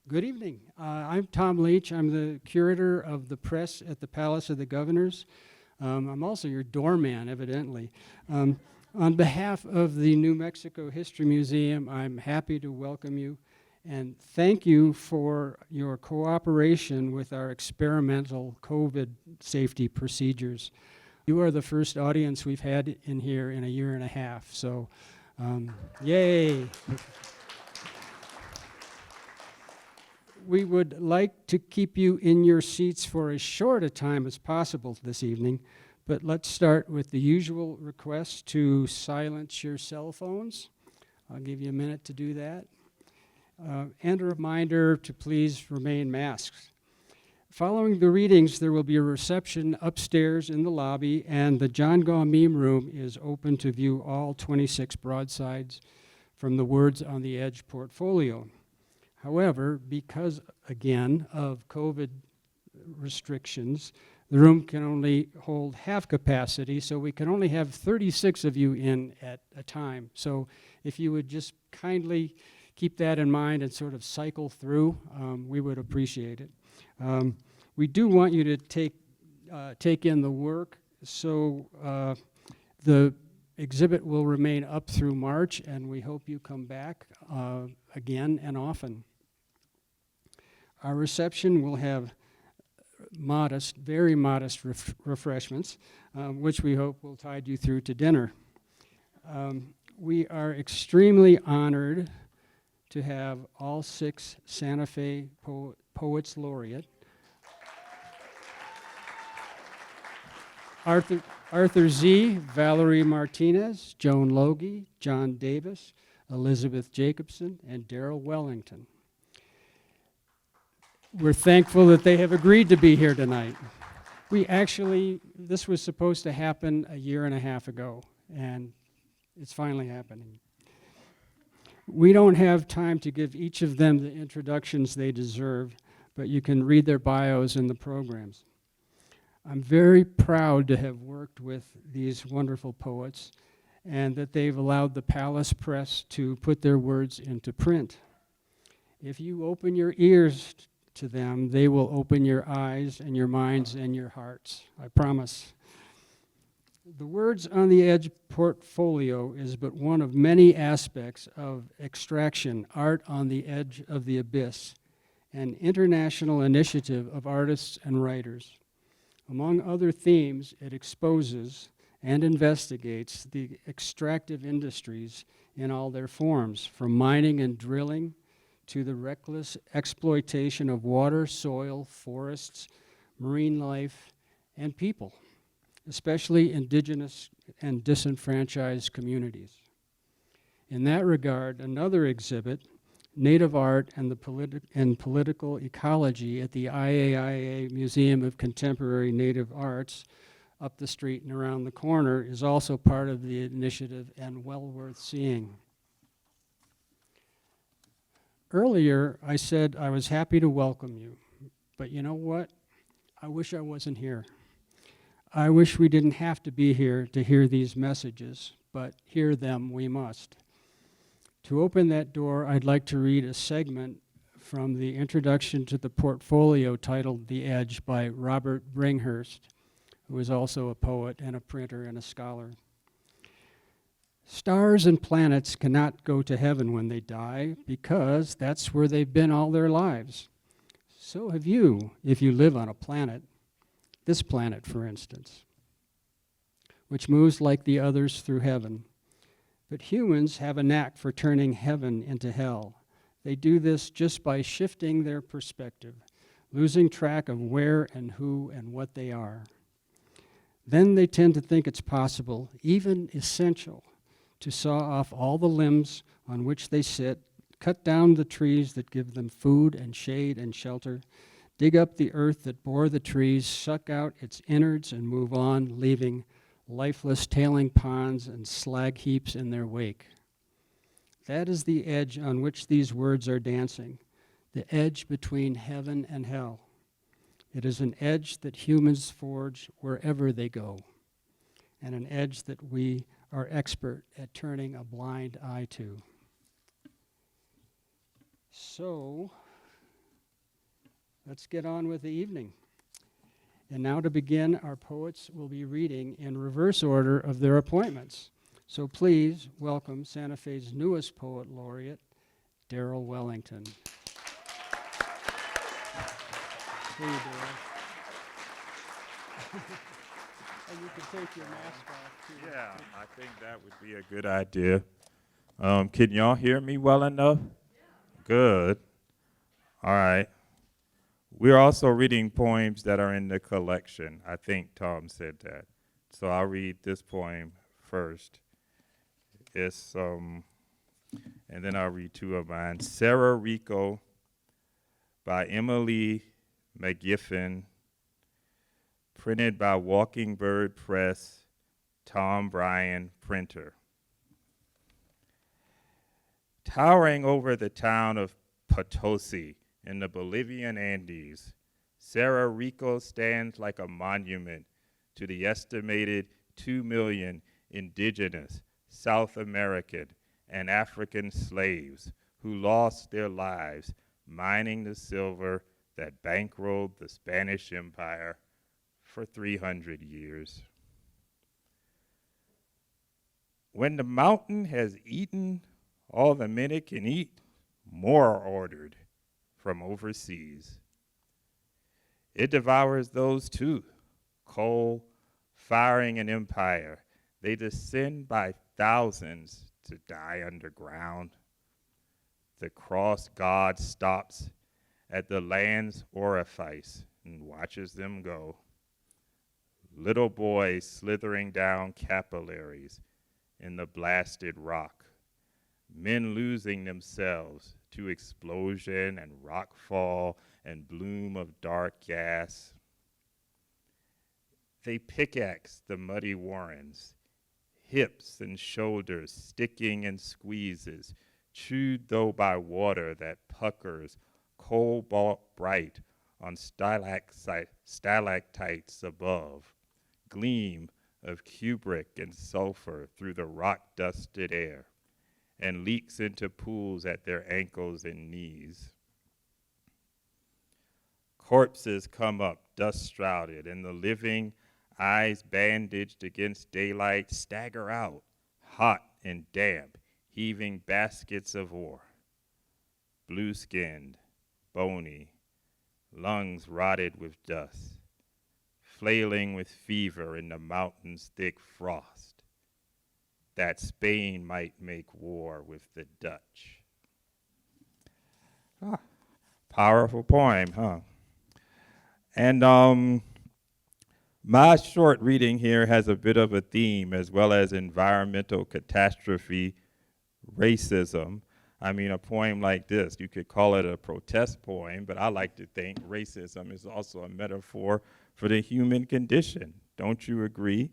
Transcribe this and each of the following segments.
Good evening. I'm Tom Leach. I'm the curator of the press at the Palace of the Governors. I'm also your doorman, evidently. On behalf of the New Mexico History Museum, I'm happy to welcome you and thank you for your cooperation with our experimental COVID safety procedures. You are the first audience we've had in here in a year and a half, so yay. We would like to keep you in your seats for as short a time as possible this evening, but let's start with the usual request to silence your cell phones. I'll give you a minute to do that. And a reminder to please remain masked. Following the readings, there will be a reception upstairs in the lobby, and the Jon Logghe Meem Room is open to view all 26 broadsides from the Words on the Edge portfolio. However, because, again, of COVID restrictions, the room can only hold half capacity, so we can only have 36 of you in at a time. So if you would just kindly keep that in mind and sort of cycle through, we would appreciate it. We do want you to take in the work, so the exhibit will remain up through March, and we hope you come back again and often. Our reception will have modest, very modest refreshments, which we hope will tide you through to dinner. We are extremely honored to have all 6 Santa Fe Poets Laureate, Arthur Sze, Valerie Martinez, Joan Logghe, Jon Davis, Elizabeth Jacobson, and Darryl Wellington. We're thankful that they have agreed to be here tonight. This was supposed to happen a year and a half ago, and it's finally happening. We don't have time to give each of them the introductions they deserve, but you can read their bios in the programs. I'm very proud to have worked with these wonderful poets and that they've allowed the Palace Press to put their words into print. If you open your ears to them, they will open your eyes and your minds and your hearts, I promise. The Words on the Edge portfolio is but one of many aspects of Extraction, Art on the Edge of the Abyss, an international initiative of artists and writers. Among other themes, it exposes and investigates the extractive industries in all their forms, from mining and drilling to the reckless exploitation of water, soil, forests, marine life, and people, especially indigenous and disenfranchised communities. In that regard, another exhibit, Native Art and Political Ecology at the IAIA Museum of Contemporary Native Arts up the street and around the corner, is also part of the initiative and well worth seeing. Earlier, I said I was happy to welcome you, but you know what? I wish I wasn't here. I wish we didn't have to be here to hear these messages, but hear them we must. To open that door, I'd like to read a segment from the introduction to the portfolio titled The Edge by Robert Bringhurst, who is also a poet and a printer and a scholar. Stars and planets cannot go to heaven when they die because that's where they've been all their lives. So have you, if you live on a planet, this planet, for instance, which moves like the others through heaven. But humans have a knack for turning heaven into hell. They do this just by shifting their perspective, losing track of where and who and what they are. Then they tend to think it's possible, even essential, to saw off all the limbs on which they sit, cut down the trees that give them food and shade and shelter, dig up the earth that bore the trees, suck out its innards and move on, leaving lifeless tailing ponds and slag heaps in their wake. That is the edge on which these words are dancing, the edge between heaven and hell. It is an edge that humans forge wherever they go, and an edge that we are expert at turning a blind eye to. So, let's get on with the evening. And now to begin, our poets will be reading in reverse order of their appointments. So please welcome Santa Fe's newest Poet Laureate, Darryl Wellington. Hey, Darryl. And you can take your mask off, too. Yeah, I think that would be a good idea. Can y'all hear me well enough? Yeah. Good. All right. We're also reading poems that are in the collection. I think Tom said that. So I'll read this poem first. It's and then I'll read two of mine. Sarah Rico by Emily McGiffin, printed by Walking Bird Press, Tom Bryan, printer. Towering over the town of Potosi in the Bolivian Andes, Sarah Rico stands like a monument to the estimated 2 million indigenous, South American, and African slaves who lost their lives mining the silver that bankrolled the Spanish Empire for 300 years. When the mountain has eaten all the men it can eat, more are ordered from overseas. It devours those too, coal, firing an empire. They descend by thousands to die underground. The cross god stops at the land's orifice and watches them go. Little boys slithering down capillaries in the blasted rock. Men losing themselves to explosion and rockfall and bloom of dark gas. They pickaxe the muddy warrens, hips and shoulders sticking and squeezes, chewed though by water that puckers cobalt bright on stalactites above, gleam of cupric and sulfur through the rock-dusted air, and leaks into pools at their ankles and knees. Corpses come up, dust-shrouded, and the living, eyes bandaged against daylight, stagger out, hot and damp, heaving baskets of ore. Blue-skinned, bony, lungs rotted with dust, flailing with fever in the mountain's thick frost, that Spain might make war with the Dutch. Powerful poem, huh? And my short reading here has a bit of a theme, as well as environmental catastrophe, racism. I mean, a poem like this, you could call it a protest poem, but I like to think racism is also a metaphor for the human condition. Don't you agree?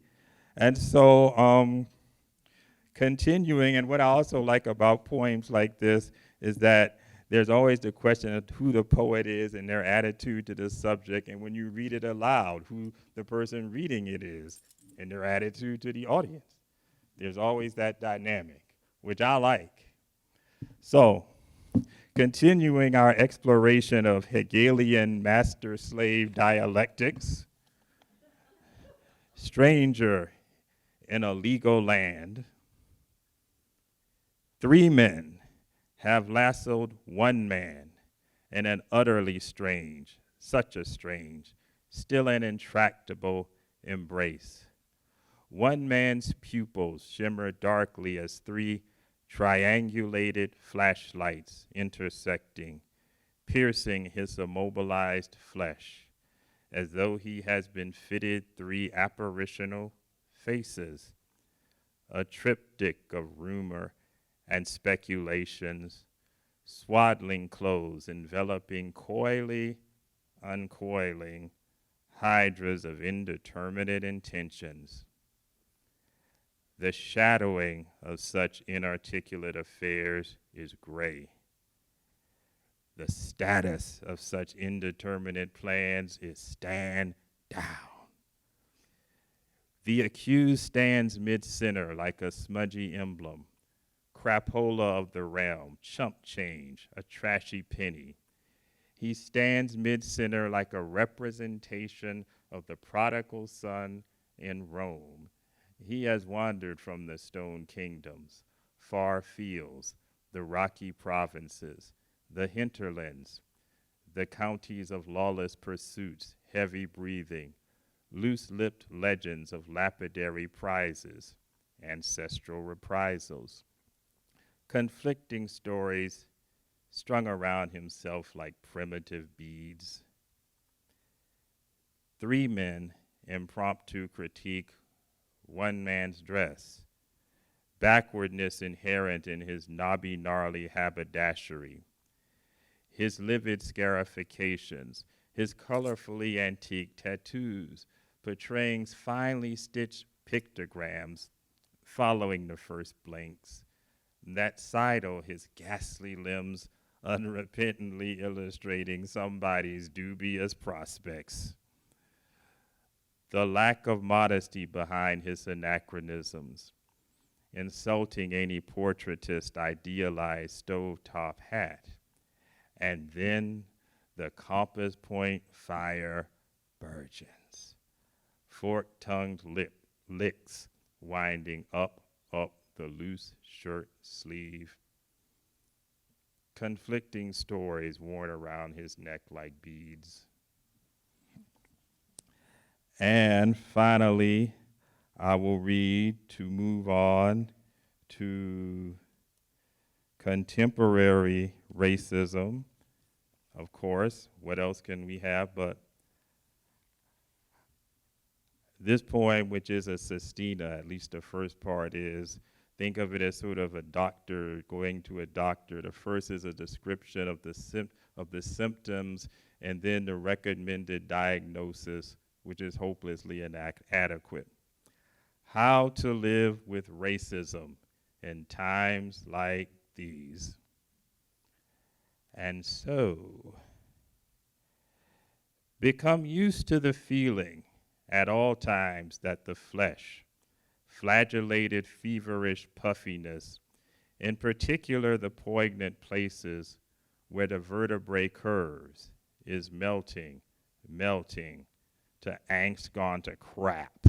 And so, continuing, and what I also like about poems like this is that there's always the question of who the poet is and their attitude to the subject, and when you read it aloud, who the person reading it is and their attitude to the audience. There's always that dynamic, which I like. So, continuing our exploration of Hegelian master-slave dialectics, stranger in a legal land, 3 men have lassoed 1 man in an utterly strange, such a strange, still an intractable embrace. 1 man's pupils shimmer darkly as 3 triangulated flashlights intersecting, piercing his immobilized flesh, as though he has been fitted 3 apparitional faces, a triptych of rumor and speculations, swaddling clothes enveloping coyly, uncoiling hydras of indeterminate intentions. The shadowing of such inarticulate affairs is gray. The status of such indeterminate plans is stand down. The accused stands mid-center like a smudgy emblem, crapola of the realm, chump change, a trashy penny. He stands mid-center like a representation of the prodigal son in Rome. He has wandered from the stone kingdoms, far fields, the rocky provinces, the hinterlands, the counties of lawless pursuits, heavy breathing, loose-lipped legends of lapidary prizes, ancestral reprisals, conflicting stories strung around himself like primitive beads. Three men impromptu critique one man's dress, backwardness inherent in his knobby, gnarly haberdashery, his livid scarifications, his colorfully antique tattoos, portraying finely stitched pictograms following the first blinks, that sidle his ghastly limbs unrepentantly illustrating somebody's dubious prospects. The lack of modesty behind his anachronisms, insulting any portraitist idealized stovetop hat, and then the compass point fire burgeons, fork-tongued licks winding up the loose shirt sleeve, conflicting stories worn around his neck like beads. And finally, I will read to move on to contemporary racism. Of course, what else can we have but this poem, which is a sestina, at least the first part is, think of it as sort of a doctor going to a doctor. The first is a description of the symptoms, and then the recommended diagnosis, which is hopelessly inadequate. How to live with racism in times like these. And so, become used to the feeling at all times that the flesh, flagellated feverish puffiness, in particular the poignant places where the vertebrae curves, is melting to angst gone to crap.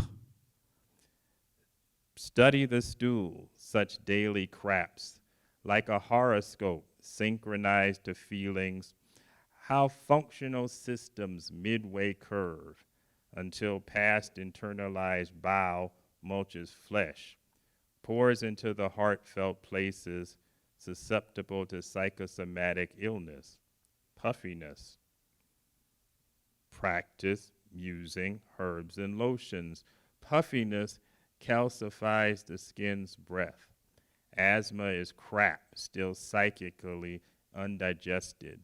Study the stool, such daily craps, like a horoscope synchronized to feelings, how functional systems midway curve until past internalized bile mulches flesh, pours into the heartfelt places susceptible to psychosomatic illness, puffiness. Practice using herbs and lotions. Puffiness calcifies the skin's breath. Asthma is crap, still psychically undigested.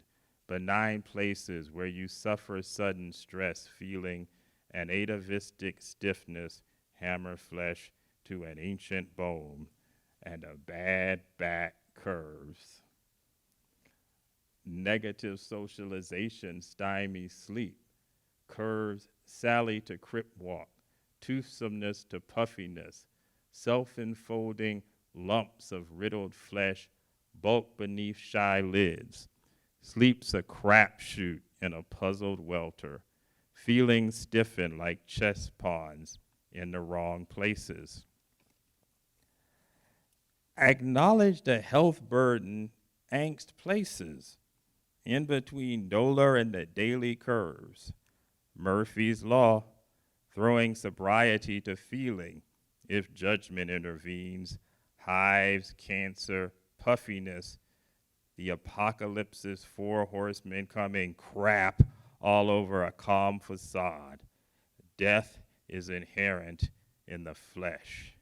Benign places where you suffer sudden stress, feeling an atavistic stiffness, hammer flesh to an ancient bone, and a bad back curves. Negative socialization stymies sleep. Curves sally to crip walk, toothsomeness to puffiness, self-enfolding lumps of riddled flesh bulk beneath shy lids. Sleep's a crapshoot in a puzzled welter. Feelings stiffen like chess pawns in the wrong places. Acknowledge the health burden angst places in between dolor and the daily curves. Murphy's Law, throwing sobriety to feeling if judgment intervenes. Hives, cancer, puffiness, the apocalypse's four horsemen coming crap all over a calm facade. Death is inherent in the flesh.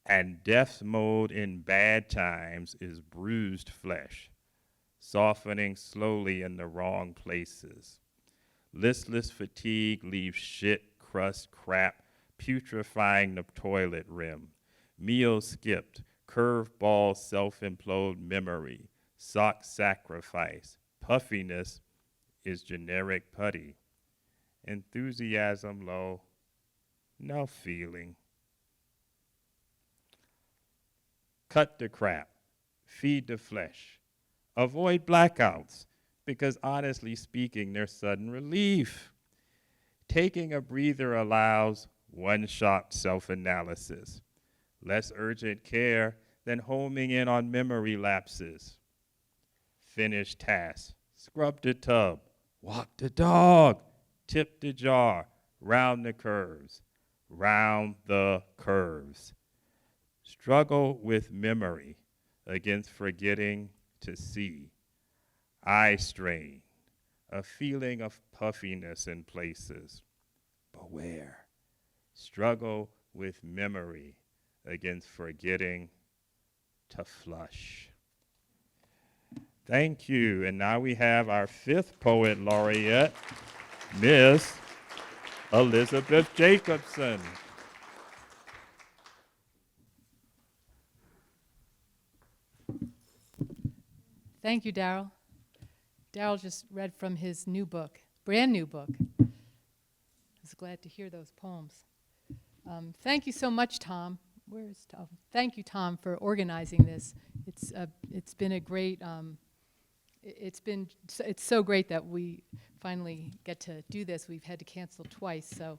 And death mode in bad times is bruised flesh, softening slowly in the wrong places. Listless fatigue leaves shit, crust, crap, putrefying the toilet rim. Meals skipped, curveball self-implode memory, sock sacrifice. Puffiness is generic putty. Enthusiasm low, no feeling. Cut the crap, feed the flesh. Avoid blackouts, because honestly speaking, they're sudden relief. Taking a breather allows one-shot self-analysis, less urgent care than homing in on memory lapses. Finish tasks, scrub the tub, walk the dog, tip the jar, round the curves, round the curves. Struggle with memory against forgetting to see. Eye strain, a feeling of puffiness in places. Beware. Struggle with memory against forgetting to flush. Thank you. And now we have our 5th Poet Laureate, Miss Elizabeth Jacobson. Thank you, Darryl. Darryl just read from his new book, brand new book. I was glad to hear those poems. Thank you so much, Tom. Where's Tom? Thank you, Tom, for organizing this. It's been a great. It's so great that we finally get to do this. We've had to cancel twice, so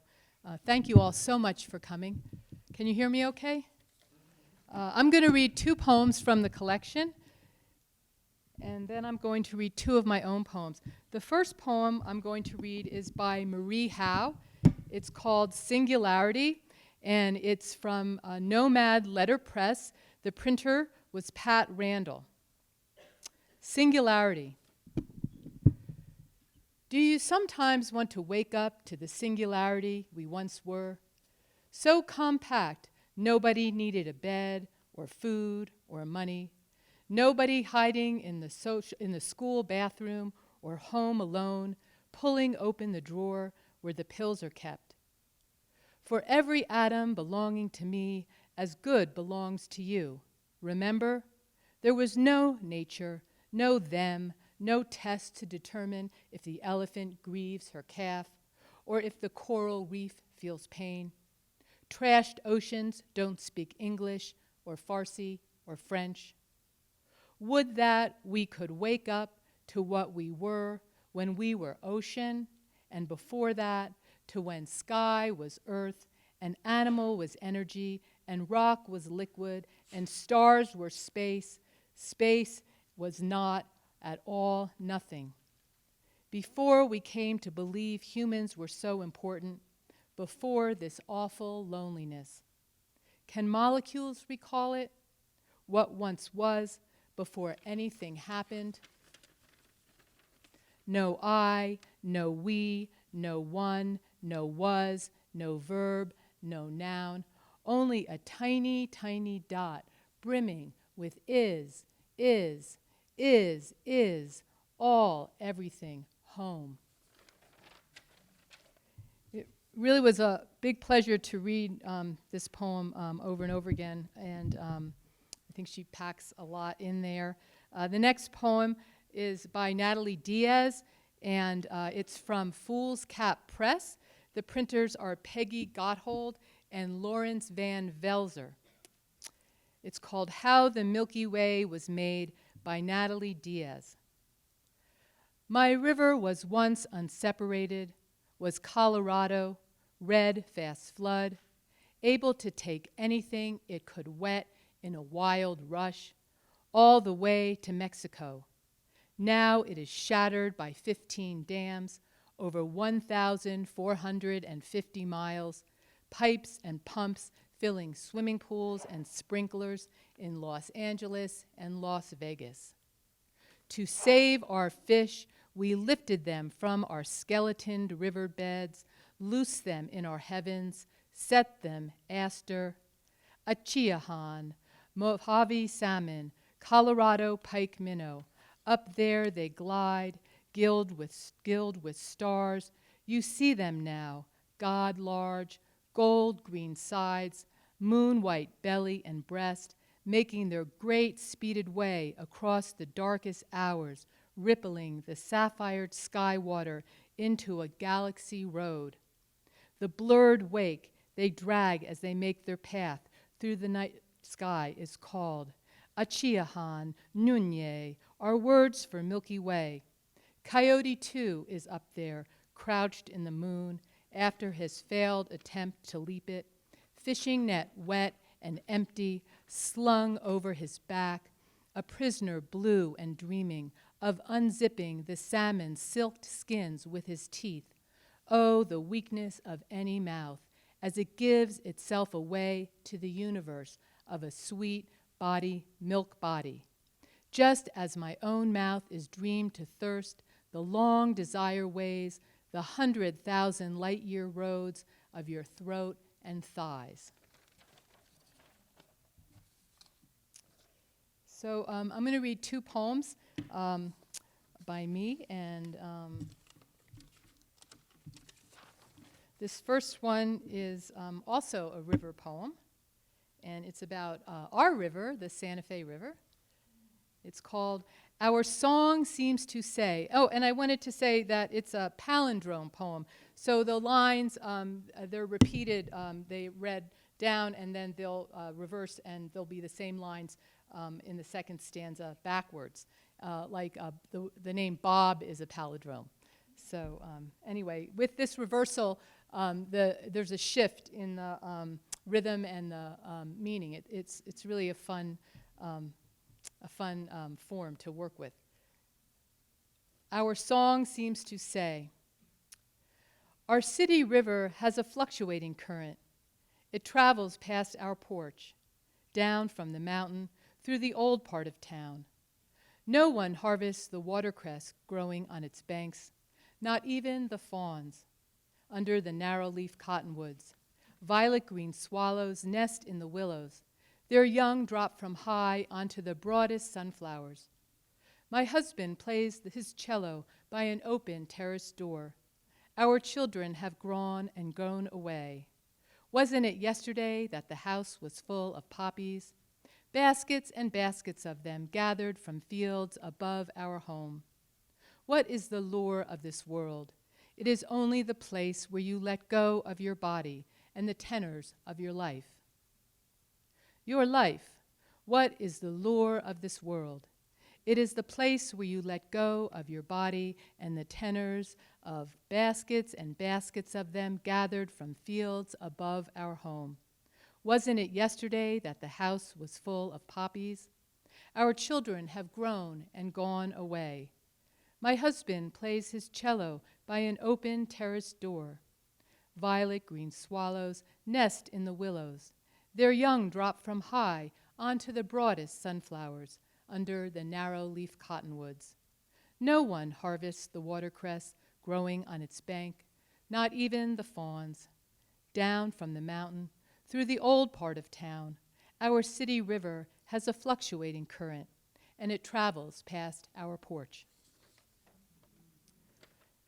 thank you all so much for coming. Can you hear me okay? I'm going to read 2 poems from the collection, and then I'm going to read 2 of my own poems. The first poem I'm going to read is by Marie Howe. It's called Singularity, and it's from Nomad Letterpress. The printer was Pat Randall. Singularity. Do you sometimes want to wake up to the singularity we once were? So compact, nobody needed a bed or food or money. Nobody hiding in the school bathroom or home alone, pulling open the drawer where the pills are kept. For every atom belonging to me, as good belongs to you. Remember, there was no nature, no them, no test to determine if the elephant grieves her calf or if the coral reef feels pain. Trashed oceans don't speak English or Farsi or French. Would that we could wake up to what we were when we were ocean, and before that to when sky was earth and animal was energy and rock was liquid and stars were space. Space was not at all nothing. Before we came to believe humans were so important, before this awful loneliness. Can molecules recall it? What once was before anything happened? No I, no we, no one, no was, no verb, no noun, only a tiny, tiny dot brimming with is, all, everything, home. It really was a big pleasure to read this poem over and over again, and I think she packs a lot in there. The next poem is by Natalie Diaz, and it's from Fool's Cap Press. The printers are Peggy Gotthold and Lawrence Van Velzer. It's called How the Milky Way Was Made by Natalie Diaz. My river was once unseparated, was Colorado, red fast flood, able to take anything it could wet in a wild rush, all the way to Mexico. Now it is shattered by 15 dams, over 1,450 miles, pipes and pumps filling swimming pools and sprinklers in Los Angeles and Las Vegas. To save our fish, we lifted them from our skeletoned riverbeds, loosed them in our heavens, set them aster, Achiahan, Mojave salmon, Colorado pike minnow. Up there they glide, gilded with stars. You see them now, God large, gold green sides, moon white belly and breast, making their great speeded way across the darkest hours, rippling the sapphired sky water into a galaxy road. The blurred wake they drag as they make their path through the night sky is called Achiahan, Nunye are words for Milky Way. Coyote, too, is up there, crouched in the moon after his failed attempt to leap it, fishing net wet and empty, slung over his back, a prisoner blue and dreaming of unzipping the salmon's silked skins with his teeth. Oh, the weakness of any mouth as it gives itself away to the universe of a sweet body, milk body. Just as my own mouth is dreamed to thirst, the long desire ways, the 100,000 light-year roads of your throat and thighs. So I'm going to read two poems by me, and this first one is also a river poem, and it's about our river, the Santa Fe River. It's called Our Song Seems to Say. Oh, and I wanted to say that it's a palindrome poem. So the lines, they're repeated, they read down, and then they'll reverse, and they'll be the same lines in the second stanza backwards. The name Bob is a palindrome. So anyway, with this reversal, there's a shift in the rhythm and the meaning. It's really a fun form to work with. Our song seems to say, our city river has a fluctuating current. It travels past our porch, down from the mountain through the old part of town. No one harvests the watercress growing on its banks, not even the fawns. Under the narrow-leaf cottonwoods, violet-green swallows nest in the willows. Their young drop from high onto the broadest sunflowers. My husband plays his cello by an open terrace door. Our children have grown and grown away. Wasn't it yesterday that the house was full of poppies? Baskets and baskets of them gathered from fields above our home. What is the lure of this world? It is only the place where you let go of your body and the tenors of your life. Your life, what is the lure of this world? It is the place where you let go of your body and the tenors of baskets and baskets of them gathered from fields above our home. Wasn't it yesterday that the house was full of poppies? Our children have grown and gone away. My husband plays his cello by an open terrace door. Violet-green swallows nest in the willows. Their young drop from high onto the broadest sunflowers under the narrow-leaf cottonwoods. No one harvests the watercress growing on its bank, not even the fawns. Down from the mountain, through the old part of town, our city river has a fluctuating current, and it travels past our porch.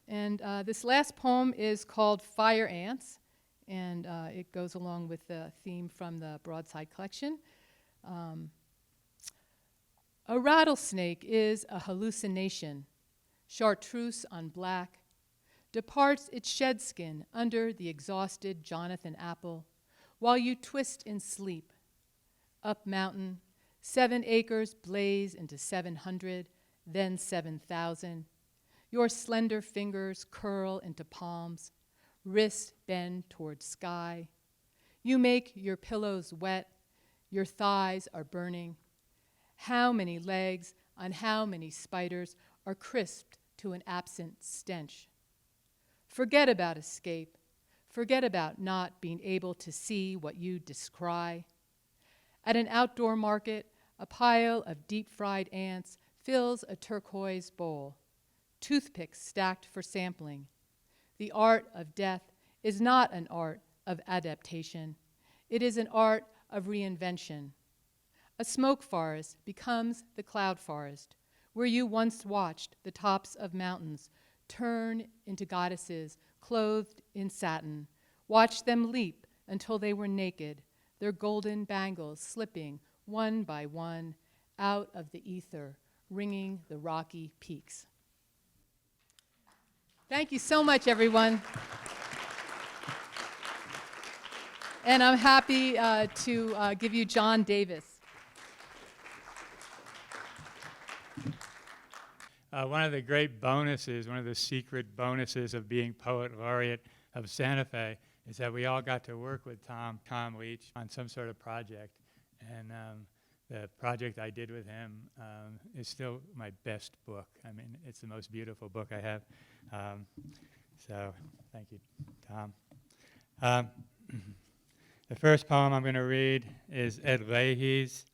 And this last poem is called Fire Ants, and it goes along with the theme from the Broadside collection. A rattlesnake is a hallucination, chartreuse on black, departs its shed skin under the exhausted Jonathan apple, while you twist in sleep. Up mountain, 7 acres blaze into 700, then 7,000. Your slender fingers curl into palms, wrists bend toward sky. You make your pillows wet, your thighs are burning. How many legs on how many spiders are crisped to an absent stench? Forget about escape. Forget about not being able to see what you descry. At an outdoor market, a pile of deep-fried ants fills a turquoise bowl. Toothpicks stacked for sampling. The art of death is not an art of adaptation. It is an art of reinvention. A smoke forest becomes the cloud forest, where you once watched the tops of mountains turn into goddesses clothed in satin, watched them leap until they were naked, their golden bangles slipping one by one out of the ether, ringing the rocky peaks. Thank you so much, everyone. And I'm happy to give you Jon Davis. One of the great bonuses, one of the secret bonuses of being Poet Laureate of Santa Fe is that we all got to work with Tom Leach on some sort of project. And the project I did with him is still my best book. I mean, it's the most beautiful book I have. So thank you, Tom. The first poem I'm going to read is Ed Leahy's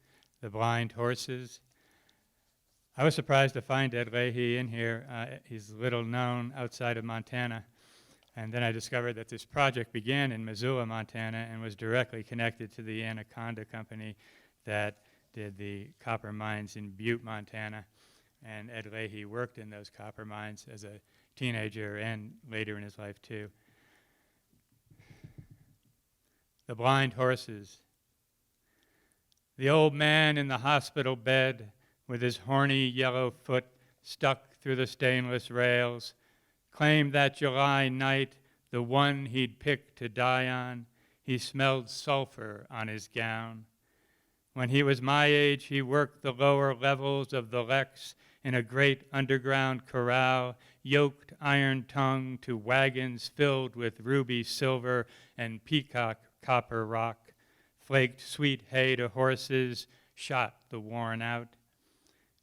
The Blind Horses. I was surprised to find Ed Leahy in here. He's little known outside of Montana. And then I discovered that this project began in Missoula, Montana, and was directly connected to the Anaconda Company that did the copper mines in Butte, Montana. And Ed Leahy worked in those copper mines as a teenager and later in his life, too. The Blind Horses. The old man in the hospital bed with his horny yellow foot stuck through the stainless rails claimed that July night, the one he'd picked to die on, he smelled sulfur on his gown. When he was my age, he worked the lower levels of the Lex in a great underground corral, yoked iron tongue to wagons filled with ruby silver and peacock copper rock, flaked sweet hay to horses, shot the worn out.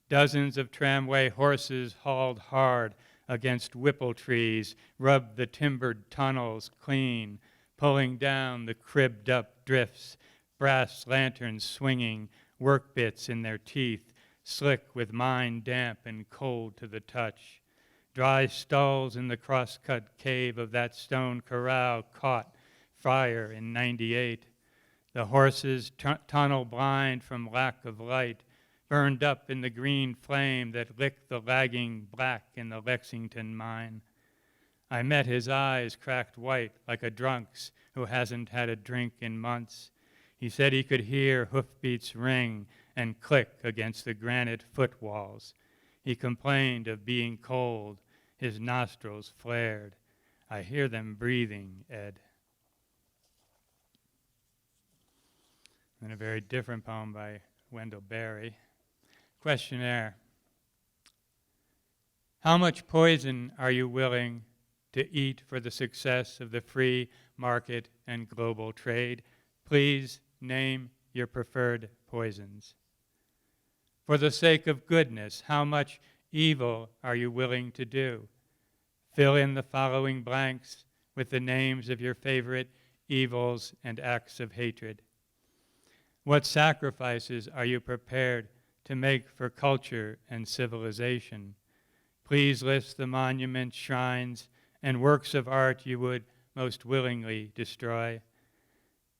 Dozens of tramway horses hauled hard against whipple trees, rubbed the timbered tunnels clean, pulling down the cribbed up drifts, brass lanterns swinging, work bits in their teeth, slick with mine damp and cold to the touch. Dry stalls in the cross-cut cave of that stone corral caught fire in '98. The horses, tunnel blind from lack of light, burned up in the green flame that licked the lagging black in the Lexington mine. I met his eyes cracked white like a drunk's who hasn't had a drink in months. He said he could hear hoofbeats ring and click against the granite foot walls. He complained of being cold. His nostrils flared. I hear them breathing, Ed. And a very different poem by Wendell Berry. Questionnaire. How much poison are you willing to eat for the success of the free market and global trade? Please name your preferred poisons. For the sake of goodness, how much evil are you willing to do? Fill in the following blanks with the names of your favorite evils and acts of hatred. What sacrifices are you prepared to make for culture and civilization? Please list the monuments, shrines, and works of art you would most willingly destroy.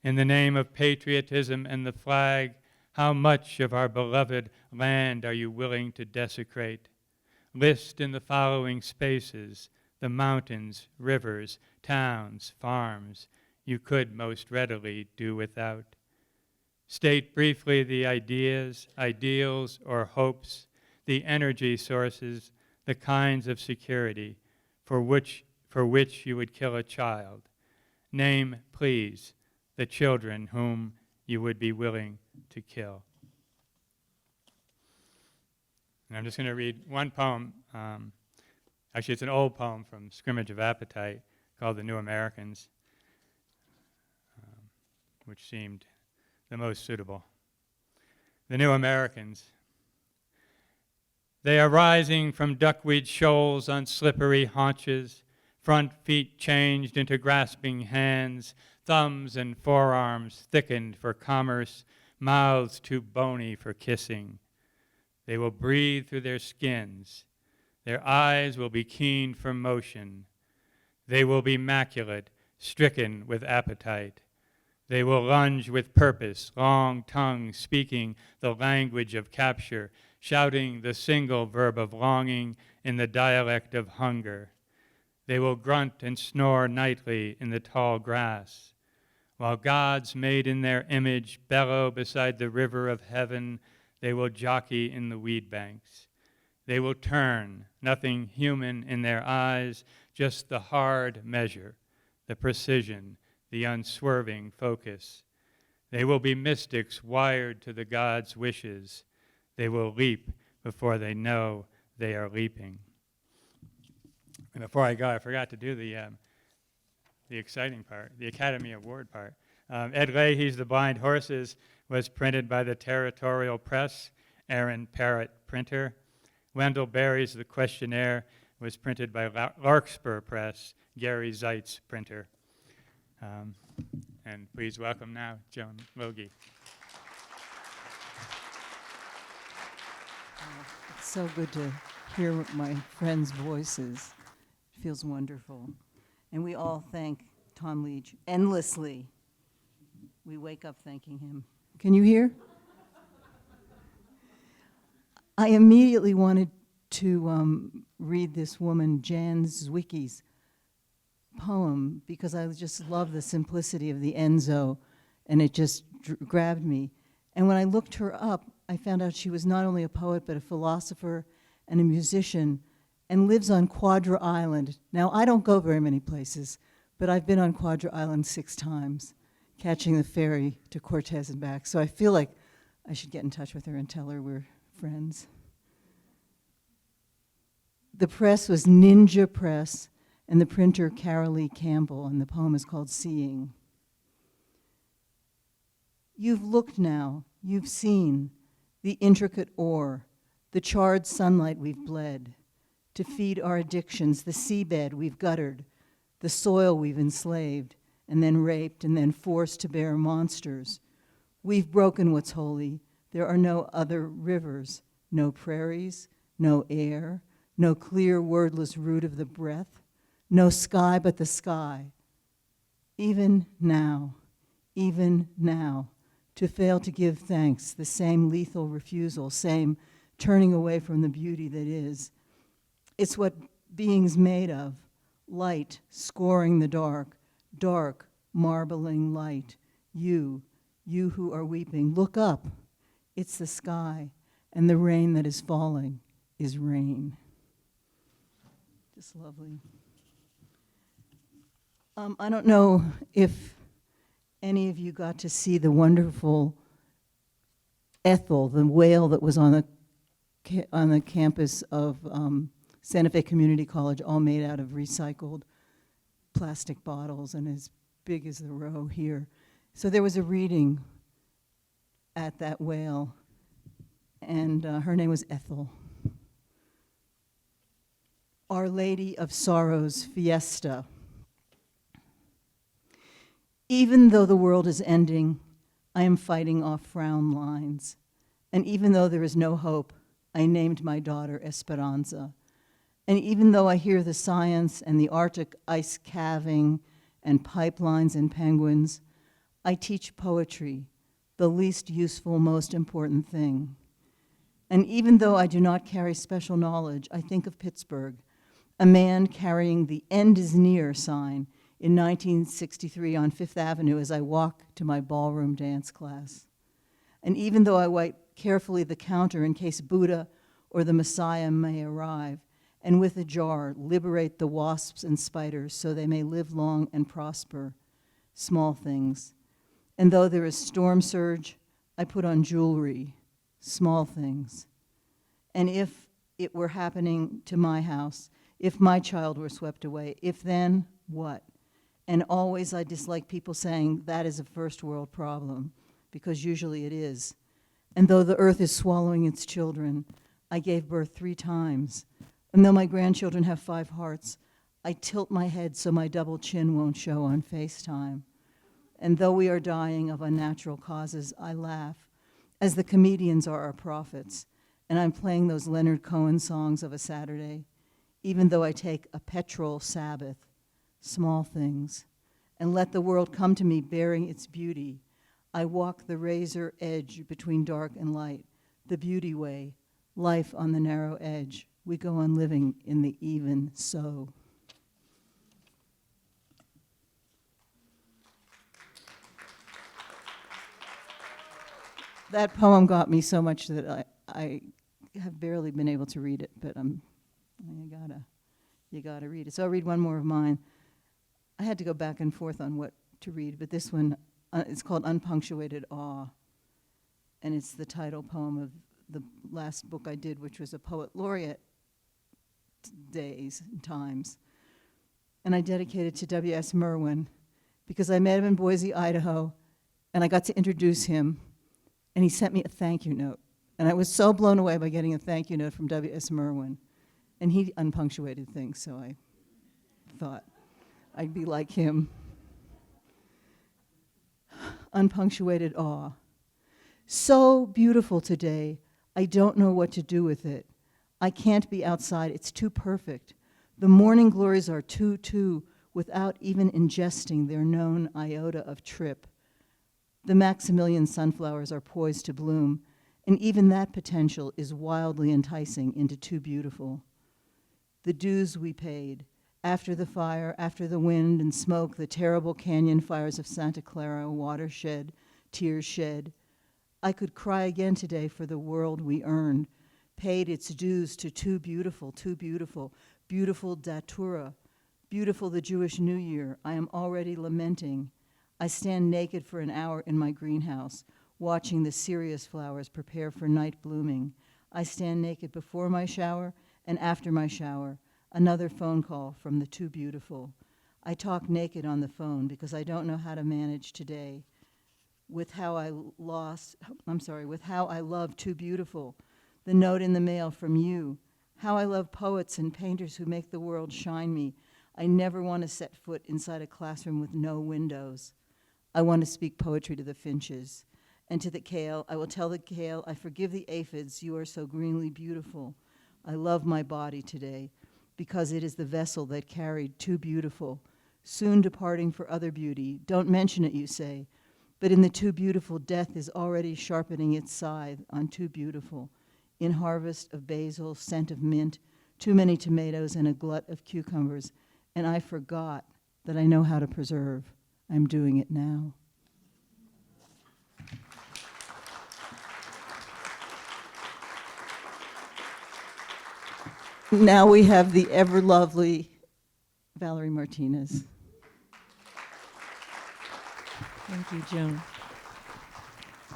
In the name of patriotism and the flag, how much of our beloved land are you willing to desecrate? List in the following spaces the mountains, rivers, towns, farms you could most readily do without. State briefly the ideas, ideals, or hopes, the energy sources, the kinds of security for which you would kill a child. Name, please, the children whom you would be willing to kill. And I'm just going to read one poem. Actually, it's an old poem from Scrimmage of Appetite called The New Americans, which seemed the most suitable. The New Americans. They are rising from duckweed shoals on slippery haunches, front feet changed into grasping hands, thumbs and forearms thickened for commerce, mouths too bony for kissing. They will breathe through their skins. Their eyes will be keen for motion. They will be maculate, stricken with appetite. They will lunge with purpose, long tongues speaking the language of capture, shouting the single verb of longing in the dialect of hunger. They will grunt and snore nightly in the tall grass. While gods made in their image bellow beside the river of heaven, they will jockey in the weed banks. They will turn, nothing human in their eyes, just the hard measure, the precision, the unswerving focus. They will be mystics wired to the gods' wishes. They will leap before they know they are leaping. And before I go, I forgot to do the exciting part, the Academy Award part. Ed Leahy's The Blind Horses was printed by the Territorial Press, Aaron Parrott printer. Wendell Berry's The Questionnaire was printed by Larkspur Press, Gary Zeitz printer. And please welcome now Joan Logghe. It's so good to hear my friends' voices. It feels wonderful. And we all thank Tom Leach endlessly. We wake up thanking him. Can you hear? I immediately wanted to read this woman, Jan Zwicky's poem, because I just love the simplicity of the Enzo, and it just grabbed me. And when I looked her up, I found out she was not only a poet, but a philosopher and a musician, and lives on Quadra Island. Now, I don't go very many places, but I've been on Quadra Island 6 times, catching the ferry to Cortez and back. So I feel like I should get in touch with her and tell her we're friends. The press was Ninja Press, and the printer Carol Lee Campbell, and the poem is called Seeing. You've looked now, you've seen the intricate ore, the charred sunlight we've bled, to feed our addictions, the seabed we've guttered, the soil we've enslaved, and then raped, and then forced to bear monsters. We've broken what's holy. There are no other rivers, no prairies, no air, no clear, wordless root of the breath, no sky but the sky. Even now, to fail to give thanks, the same lethal refusal, same turning away from the beauty that is. It's what being's made of, light scoring the dark, dark marbling light. You who are weeping, look up. It's the sky, and the rain that is falling is rain. Just lovely. I don't know if any of you got to see the wonderful Ethel, the whale that was on the campus of Santa Fe Community College, all made out of recycled plastic bottles and as big as the row here. So there was a reading at that whale, and her name was Ethel. Our Lady of Sorrows Fiesta. Even though the world is ending, I am fighting off frown lines. And even though there is no hope, I named my daughter Esperanza. And even though I hear the science and the Arctic ice calving and pipelines and penguins, I teach poetry, the least useful, most important thing. And even though I do not carry special knowledge, I think of Pittsburgh, a man carrying the "End is Near" sign in 1963 on Fifth Avenue as I walk to my ballroom dance class. And even though I wipe carefully the counter in case Buddha or the Messiah may arrive, and with a jar liberate the wasps and spiders so they may live long and prosper, small things. And though there is storm surge, I put on jewelry, small things. And if it were happening to my house, if my child were swept away, if then, what? And always I dislike people saying that is a first world problem, because usually it is. And though the earth is swallowing its children, I gave birth 3 times. And though my grandchildren have 5 hearts, I tilt my head so my double chin won't show on FaceTime. And though we are dying of unnatural causes, I laugh, as the comedians are our prophets. And I'm playing those Leonard Cohen songs of a Saturday, even though I take a petrol Sabbath, small things, and let the world come to me bearing its beauty. I walk the razor edge between dark and light, the beauty way, life on the narrow edge. We go on living in the even so. That poem got me so much that I have barely been able to read it, but you gotta read it. So I'll read one more of mine. I had to go back and forth on what to read, but this one, it's called Unpunctuated Awe, and it's the title poem of the last book I did, which was a Poet Laureate days and times. And I dedicate it to W.S. Merwin because I met him in Boise, Idaho, and I got to introduce him, and he sent me a thank you note. And I was so blown away by getting a thank you note from W.S. Merwin. And he unpunctuated things, so I thought I'd be like him. Unpunctuated awe. So beautiful today, I don't know what to do with it. I can't be outside, it's too perfect. The morning glories are too, without even ingesting their known iota of trip. The Maximilian sunflowers are poised to bloom, and even that potential is wildly enticing into too beautiful. The dues we paid, after the fire, after the wind and smoke, the terrible canyon fires of Santa Clara, watershed, tears shed. I could cry again today for the world we earned, paid its dues to too beautiful, beautiful datura, beautiful the Jewish New Year. I am already lamenting. I stand naked for an hour in my greenhouse, watching the serious flowers prepare for night blooming. I stand naked before my shower and after my shower. Another phone call from the too beautiful. I talk naked on the phone because I don't know how to manage today with how I love too beautiful. The note in the mail from you, how I love poets and painters who make the world shine me. I never want to set foot inside a classroom with no windows. I want to speak poetry to the finches. And to the kale, I will tell the kale, I forgive the aphids, you are so greenly beautiful. I love my body today because it is the vessel that carried too beautiful, soon departing for other beauty. Don't mention it, you say, but in the too beautiful, death is already sharpening its scythe on too beautiful. In harvest of basil, scent of mint, too many tomatoes and a glut of cucumbers, and I forgot that I know how to preserve. I'm doing it now. Now we have the ever lovely Valerie Martinez. Thank you, Joan.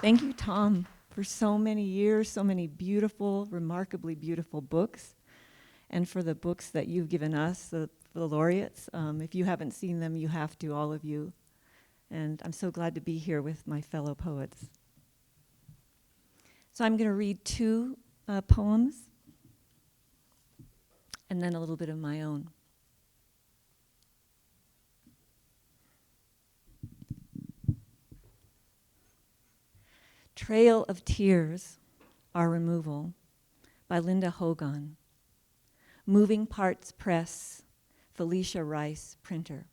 Thank you, Tom, for so many years, so many beautiful, remarkably beautiful books, and for the books that you've given us, the laureates. If you haven't seen them, you have to, all of you. And I'm so glad to be here with my fellow poets. So I'm going to read two poems, and then a little bit of my own. Trail of Tears, Our Removal, by Linda Hogan. Moving Parts Press, Felicia Rice, printer.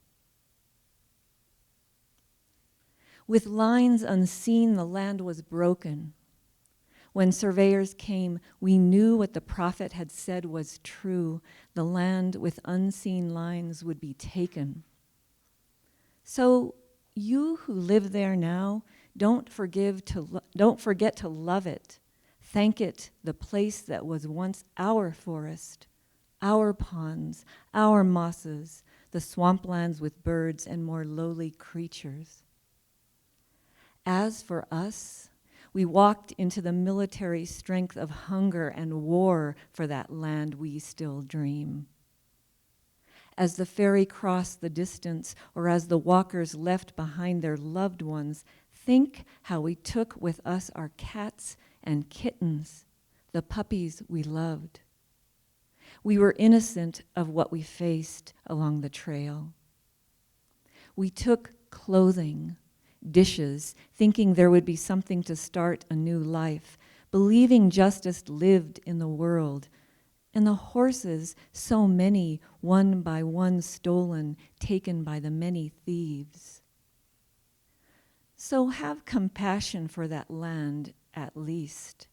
With lines unseen, the land was broken. When surveyors came, we knew what the prophet had said was true. The land with unseen lines would be taken. So you who live there now, don't forget to love it. Thank it, the place that was once our forest, our ponds, our mosses, the swamplands with birds and more lowly creatures. As for us, we walked into the military strength of hunger and war for that land we still dream. As the ferry crossed the distance, or as the walkers left behind their loved ones, think how we took with us our cats and kittens, the puppies we loved. We were innocent of what we faced along the trail. We took clothing, dishes, thinking there would be something to start a new life, believing justice lived in the world, and the horses, so many, one by one stolen, taken by the many thieves. So have compassion for that land, at least.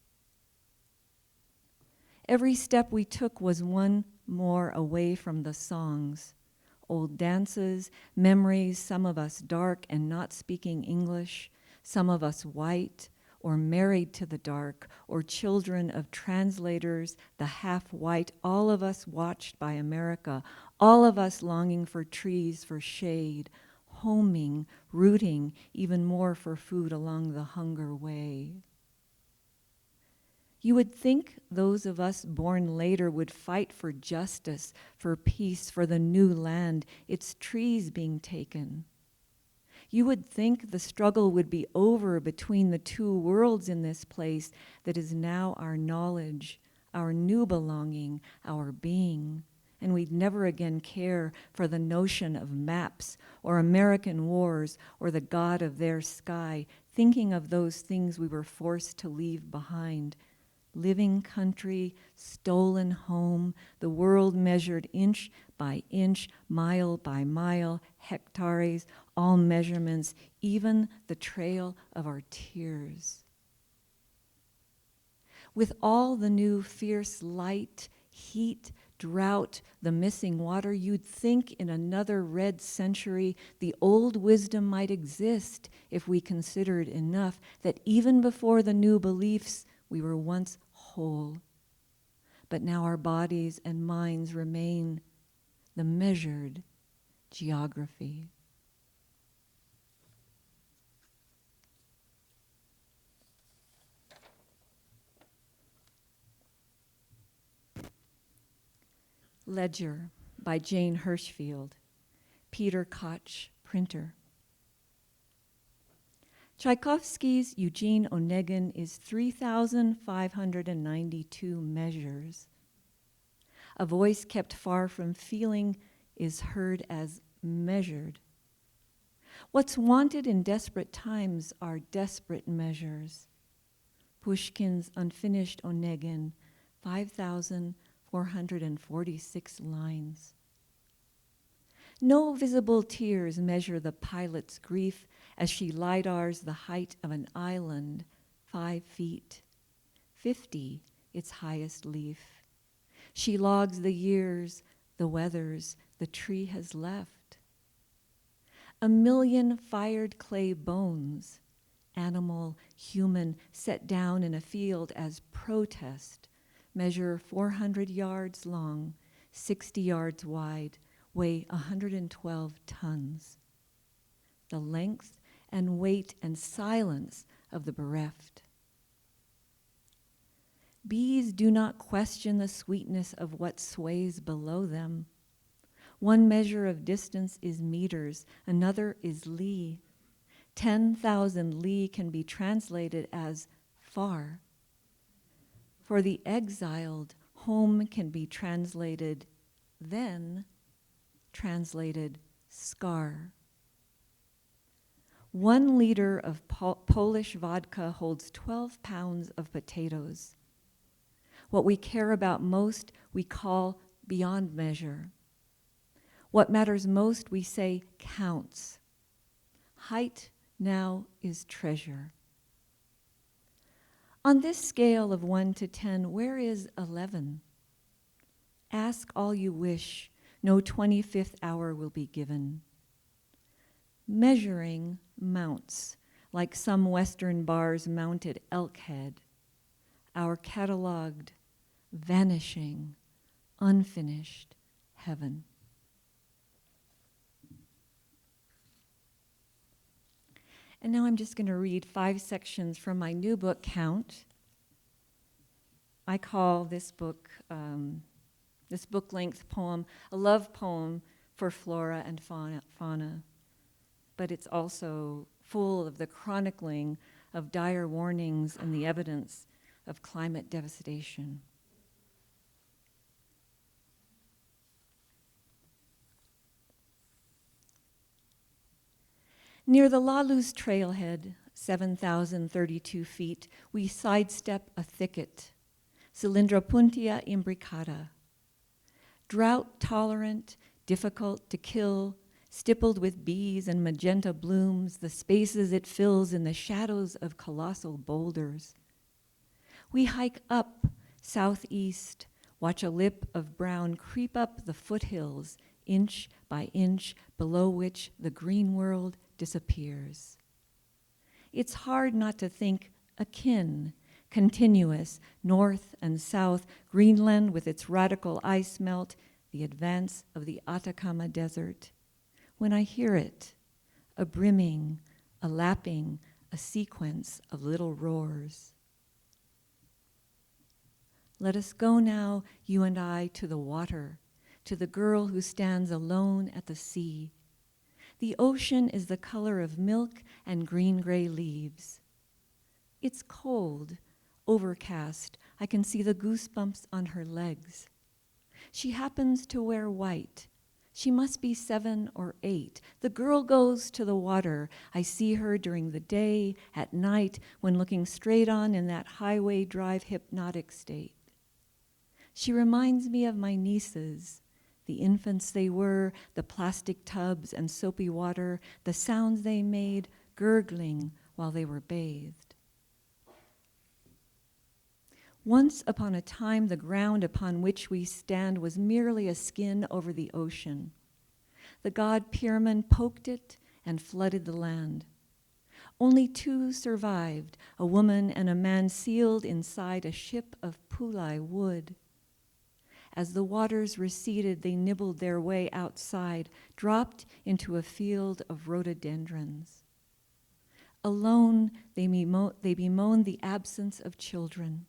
Every step we took was one more away from the songs, old dances, memories, some of us dark and not speaking English, some of us white or married to the dark, or children of translators, the half-white, all of us watched by America, all of us longing for trees, for shade, homing, rooting even more for food along the hunger way. You would think those of us born later would fight for justice, for peace, for the new land, its trees being taken. You would think the struggle would be over between the two worlds in this place that is now our knowledge, our new belonging, our being, and we'd never again care for the notion of maps or American wars or the God of their sky, thinking of those things we were forced to leave behind. Living country, stolen home, the world measured inch by inch, mile by mile, hectares, all measurements, even the trail of our tears. With all the new fierce light, heat, drought, the missing water, you'd think in another red century the old wisdom might exist if we considered enough that even before the new beliefs we were once whole. But now our bodies and minds remain the measured geography. Ledger by Jane Hirschfield, Peter Koch, printer. Tchaikovsky's Eugene Onegin is 3,592 measures. A voice kept far from feeling is heard as measured. What's wanted in desperate times are desperate measures. Pushkin's unfinished Onegin, 5,446 lines. No visible tears measure the pilot's grief as she lidars the height of an island, 5 feet, 50 its highest leaf. She logs the years, the weathers, the tree has left. 1,000,000 fired clay bones, animal, human, set down in a field as protest, measure 400 yards long, 60 yards wide, weigh 112 tons. The length and weight and silence of the bereft. Bees do not question the sweetness of what sways below them. One measure of distance is meters, another is li. 10,000 li can be translated as far. For the exiled, home can be translated then, translated scar. 1 liter of Polish vodka holds 12 pounds of potatoes. What we care about most, we call beyond measure. What matters most, we say counts. Height now is treasure. On this scale of 1 to 10, where is 11? Ask all you wish, no 25th hour will be given. Measuring mounts, like some Western bars mounted elk head, our cataloged, vanishing, unfinished heaven. And now I'm just going to read 5 sections from my new book, Count. I call this book-length poem, a love poem for flora and fauna. But it's also full of the chronicling of dire warnings and the evidence of climate devastation. Near the La Luz trailhead, 7,032 feet, we sidestep a thicket, Cylindropuntia imbricata. Drought-tolerant, difficult to kill, stippled with bees and magenta blooms, the spaces it fills in the shadows of colossal boulders. We hike up southeast, watch a lip of brown creep up the foothills, inch by inch, below which the green world disappears. It's hard not to think akin, continuous, north and south, Greenland with its radical ice melt, the advance of the Atacama Desert. When I hear it, a brimming, a lapping, a sequence of little roars. Let us go now, you and I, to the water, to the girl who stands alone at the sea. The ocean is the color of milk and green-gray leaves. It's cold, overcast. I can see the goosebumps on her legs. She happens to wear white. She must be 7 or 8. The girl goes to the water. I see her during the day, at night, when looking straight on in that highway drive hypnotic state. She reminds me of my nieces, the infants they were, the plastic tubs and soapy water, the sounds they made, gurgling while they were bathed. Once upon a time, the ground upon which we stand was merely a skin over the ocean. The god Pyramid poked it and flooded the land. Only 2 survived, a woman and a man sealed inside a ship of pulai wood. As the waters receded, they nibbled their way outside, dropped into a field of rhododendrons. Alone, they bemoaned the absence of children.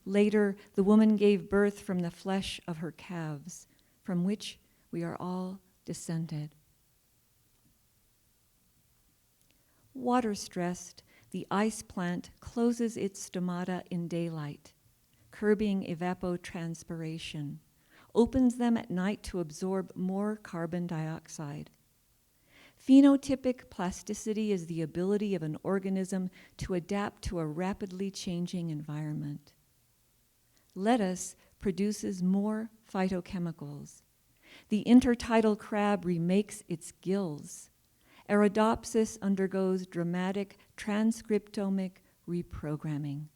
Later, the woman gave birth from the flesh of her calves, from which we are all descended. Water-stressed, the ice plant closes its stomata in daylight, curbing evapotranspiration, opens them at night to absorb more carbon dioxide. Phenotypic plasticity is the ability of an organism to adapt to a rapidly changing environment. Lettuce produces more phytochemicals. The intertidal crab remakes its gills. Arabidopsis undergoes dramatic transcriptomic reprogramming.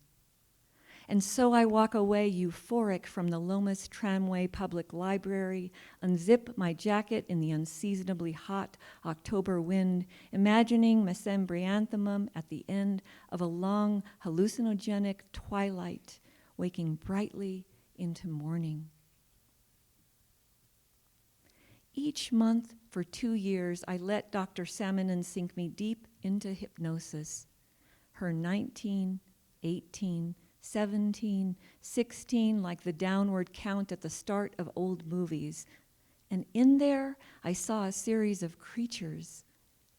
And so I walk away euphoric from the Lomas Tramway Public Library, unzip my jacket in the unseasonably hot October wind, imagining mesembryanthemum at the end of a long hallucinogenic twilight, waking brightly into morning. Each month for 2 years, I let Dr. Salmonen sink me deep into hypnosis. Her 19, 18, 17, 16, like the downward count at the start of old movies. And in there, I saw a series of creatures: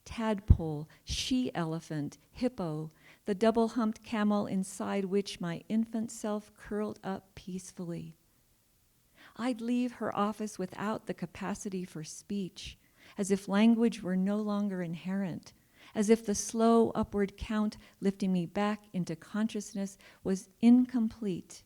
tadpole, she-elephant, hippo, the double-humped camel inside which my infant self curled up peacefully. I'd leave her office without the capacity for speech, as if language were no longer inherent, as if the slow upward count lifting me back into consciousness was incomplete,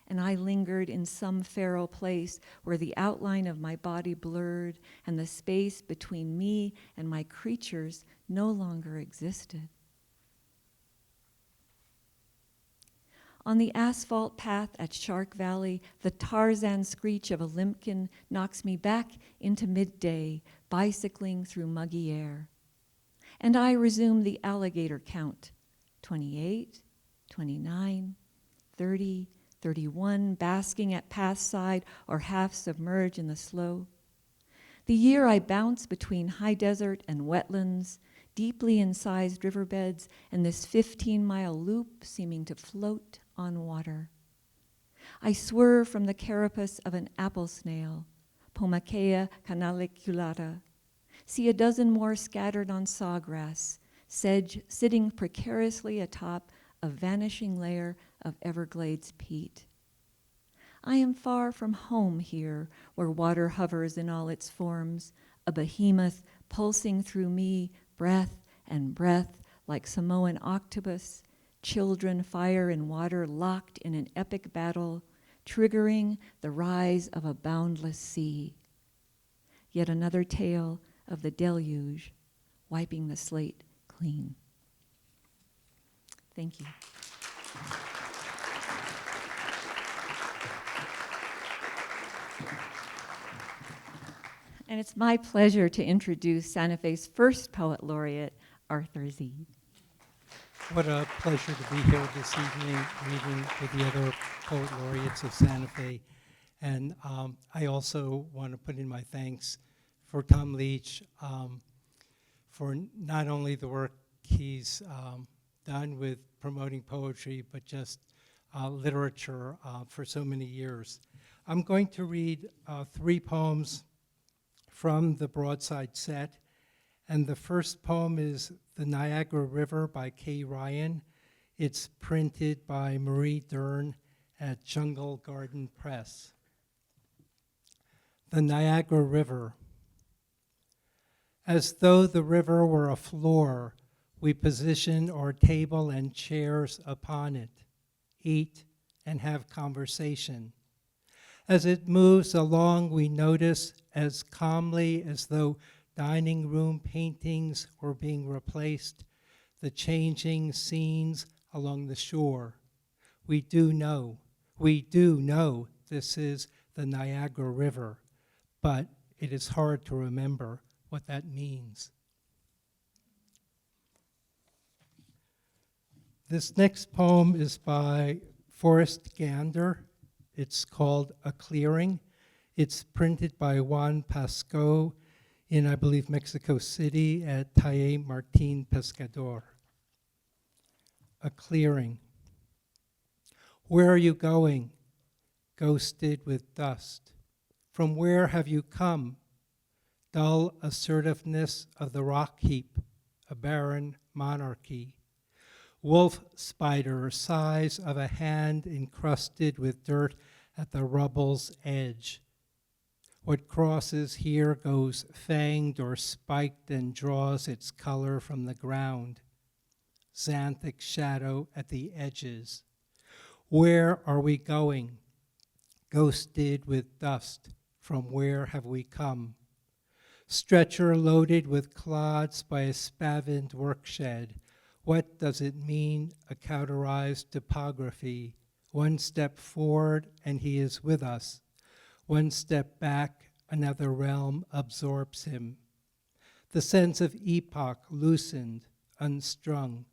and I lingered in some feral place where the outline of my body blurred and the space between me and my creatures no longer existed. On the asphalt path at Shark Valley, the Tarzan screech of a limpkin knocks me back into midday, bicycling through muggy air. And I resume the alligator count: 28, 29, 30, 31, basking at path side or half submerged in the slow. The year I bounce between high desert and wetlands, deeply incised riverbeds, and this 15-mile loop seeming to float on water. I swerve from the carapace of an apple snail, Pomacea canaliculata, see a dozen more scattered on sawgrass, sedge sitting precariously atop a vanishing layer of Everglades peat. I am far from home here, where water hovers in all its forms, a behemoth pulsing through me, breath and breath, like Samoan octopus, children, fire, and water locked in an epic battle, triggering the rise of a boundless sea. Yet another tale of the deluge, wiping the slate clean. Thank you. And it's my pleasure to introduce Santa Fe's first Poet Laureate, Arthur Sze. What a pleasure to be here this evening, reading with the other Poet Laureates of Santa Fe. And I also want to put in my thanks for Tom Leach for not only the work he's done with promoting poetry, but just literature for so many years. I'm going to read 3 poems from the Broadside set, and the first poem is The Niagara River by Kay Ryan. It's printed by Marie Dern at Jungle Garden Press. The Niagara River. As though the river were a floor, we position our table and chairs upon it, eat and have conversation. As it moves along, we notice as calmly as though dining room paintings were being replaced, the changing scenes along the shore. We do know this is the Niagara River, but it is hard to remember what that means. This next poem is by Forrest Gander. It's called A Clearing. It's printed by Juan Pasco in, I believe, Mexico City at Taller Martin Pescador. A Clearing. Where are you going? Ghosted with dust. From where have you come? Dull assertiveness of the rock heap, a barren monarchy. Wolf spider size of a hand encrusted with dirt at the rubble's edge. What crosses here goes fanged or spiked and draws its color from the ground. Xanthic shadow at the edges. Where are we going? Ghosted with dust. From where have we come? Stretcher loaded with clods by a spavined workshed. What does it mean, a cauterized topography? One step forward and he is with us. One step back, another realm absorbs him. The sense of epoch loosened, unstrung.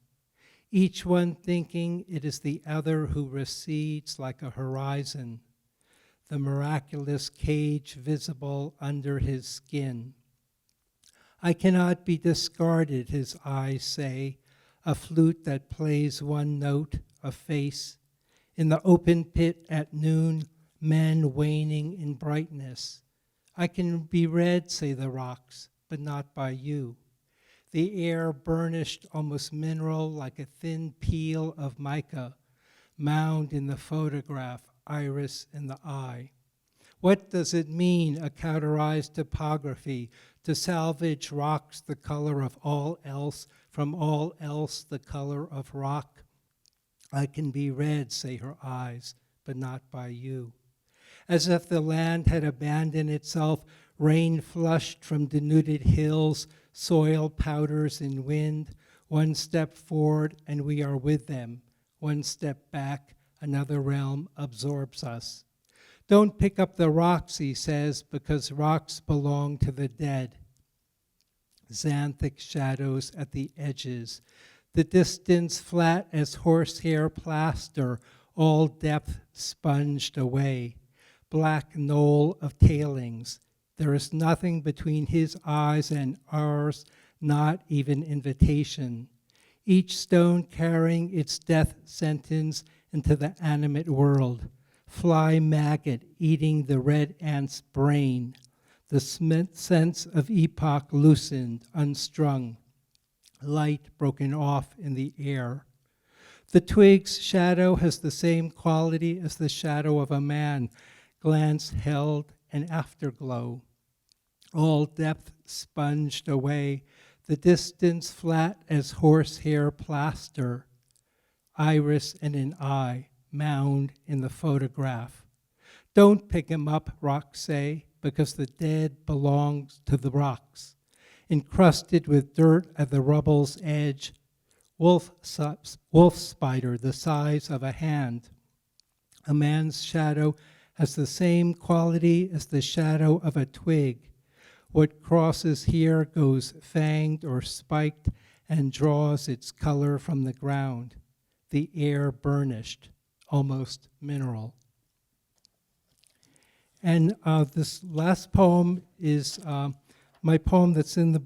Each one thinking it is the other who recedes like a horizon. The miraculous cage visible under his skin. I cannot be discarded, his eyes say, a flute that plays one note, a face. In the open pit at noon, men waning in brightness. I can be read, say the rocks, but not by you. The air burnished, almost mineral, like a thin peel of mica, mound in the photograph, iris in the eye. What does it mean, a cauterized topography, to salvage rocks the color of all else, from all else the color of rock? I can be read, say her eyes, but not by you. As if the land had abandoned itself, rain flushed from denuded hills, soil powders in wind. One step forward and we are with them. One step back, another realm absorbs us. Don't pick up the rocks, he says, because rocks belong to the dead. Xanthic shadows at the edges. The distance flat as horsehair plaster, all depth sponged away. Black knoll of tailings. There is nothing between his eyes and ours, not even invitation. Each stone carrying its death sentence into the animate world. Fly maggot eating the red ant's brain. The sense of epoch loosened, unstrung. Light broken off in the air. The twig's shadow has the same quality as the shadow of a man, glance held and afterglow. All depth sponged away, the distance flat as horsehair plaster. Iris and an eye, mound in the photograph. Don't pick him up, rocks say, because the dead belongs to the rocks. Encrusted with dirt at the rubble's edge, wolf spider the size of a hand. A man's shadow has the same quality as the shadow of a twig. What crosses here goes fanged or spiked and draws its color from the ground. The air burnished, almost mineral. And this last poem is my poem that's in the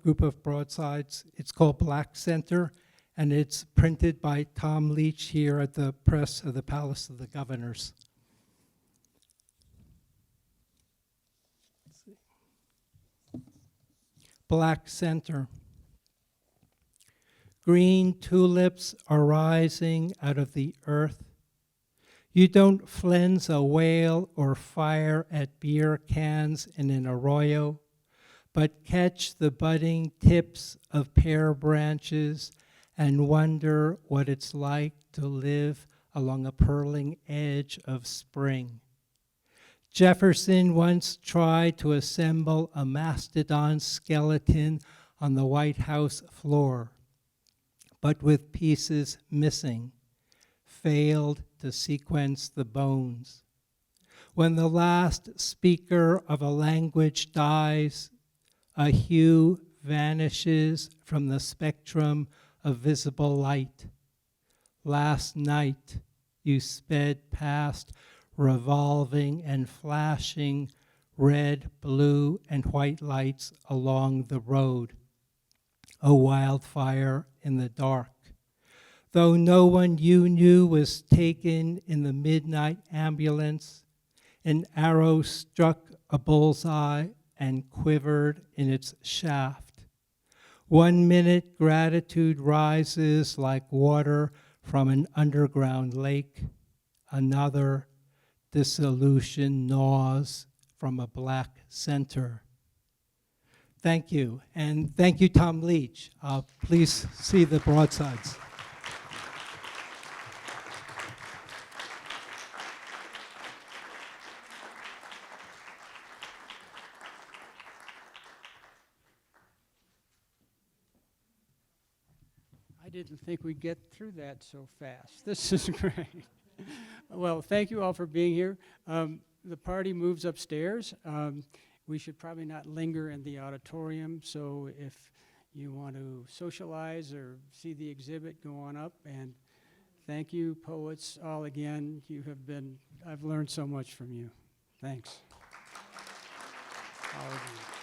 group of broadsides. It's called Black Center, and it's printed by Tom Leach here at the press of the Palace of the Governors. Black Center. Green tulips are rising out of the earth. You don't flense a whale or fire at beer cans in an arroyo, but catch the budding tips of pear branches and wonder what it's like to live along a purling edge of spring. Jefferson once tried to assemble a mastodon skeleton on the White House floor, but with pieces missing, failed to sequence the bones. When the last speaker of a language dies, a hue vanishes from the spectrum of visible light. Last night, you sped past revolving and flashing red, blue, and white lights along the road, a wildfire in the dark. Though no one you knew was taken in the midnight ambulance, an arrow struck a bullseye and quivered in its shaft. 1 minute gratitude rises like water from an underground lake. Another, dissolution gnaws from a black center. Thank you, and thank you, Tom Leach. Please see the broadsides. I didn't think we'd get through that so fast. This is great. Well, thank you all for being here. The party moves upstairs. We should probably not linger in the auditorium, so if you want to socialize or see the exhibit, go on up. And thank you, poets, all again. You have been, I've learned so much from you. Thanks. All of you.